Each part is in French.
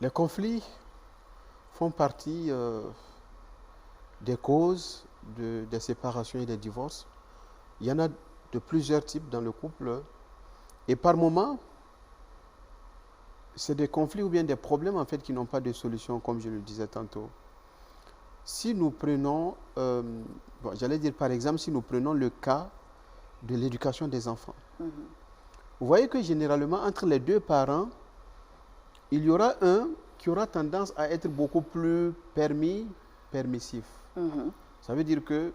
Les conflits font partie des causes des séparations et des divorces. Il y en a de plusieurs types dans le couple. Et par moment, c'est des conflits ou bien des problèmes en fait qui n'ont pas de solution, comme je le disais tantôt. Si nous prenons, j'allais dire par exemple, si nous prenons le cas de l'éducation des enfants. Vous voyez que généralement, entre les deux parents, il y aura un qui aura tendance à être beaucoup plus permissif. Ça veut dire que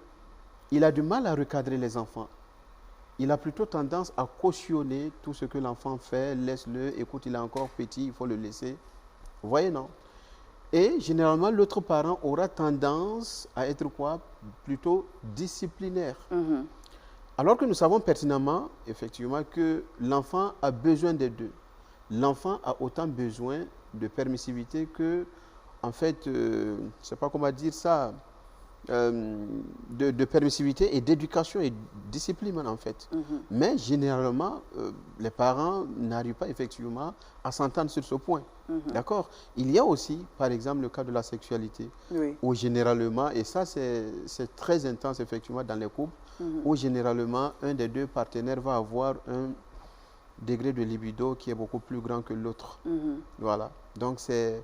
il a du mal à recadrer les enfants. Il a plutôt tendance à cautionner tout ce que l'enfant fait, laisse-le, écoute, il est encore petit, il faut le laisser. Vous voyez, non? Et généralement, l'autre parent aura tendance à être quoi? Plutôt disciplinaire. Alors que nous savons pertinemment, effectivement, que l'enfant a besoin des deux. L'enfant a autant besoin de permissivité que, en fait, je ne sais pas comment dire ça, de permissivité et d'éducation et discipline, en fait. Mais généralement, les parents n'arrivent pas effectivement à s'entendre sur ce point. D'accord? Il y a aussi, par exemple, le cas de la sexualité, où généralement, et ça c'est très intense effectivement dans les couples, où généralement un des deux partenaires va avoir un degré de libido qui est beaucoup plus grand que l'autre. Voilà. Donc c'est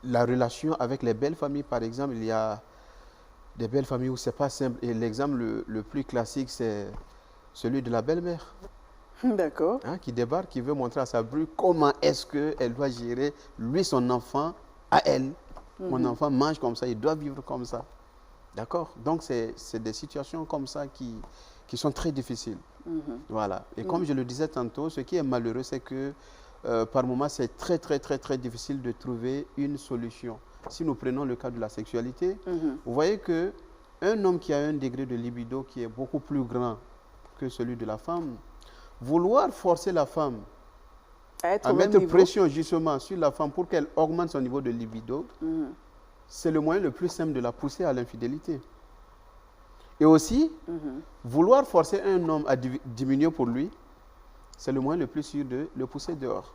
la relation avec les belles familles, par exemple, il y a des belles familles où c'est pas simple. Et l'exemple le plus classique, c'est celui de la belle-mère. D'accord. Hein, qui débarque, qui veut montrer à sa bru comment est-ce qu'elle doit gérer, lui, son enfant, à elle. Mon enfant mange comme ça, il doit vivre comme ça. D'accord? Donc, c'est des situations comme ça qui sont très difficiles. Voilà. Et comme je le disais tantôt, ce qui est malheureux, c'est que par moments, c'est très, très, très, très difficile de trouver une solution. Si nous prenons le cas de la sexualité, vous voyez qu'un homme qui a un degré de libido qui est beaucoup plus grand que celui de la femme, vouloir forcer la femme à mettre pression justement sur la femme pour qu'elle augmente son niveau de libido, c'est le moyen le plus simple de la pousser à l'infidélité. Et aussi, vouloir forcer un homme à diminuer pour lui, c'est le moyen le plus sûr de le pousser dehors.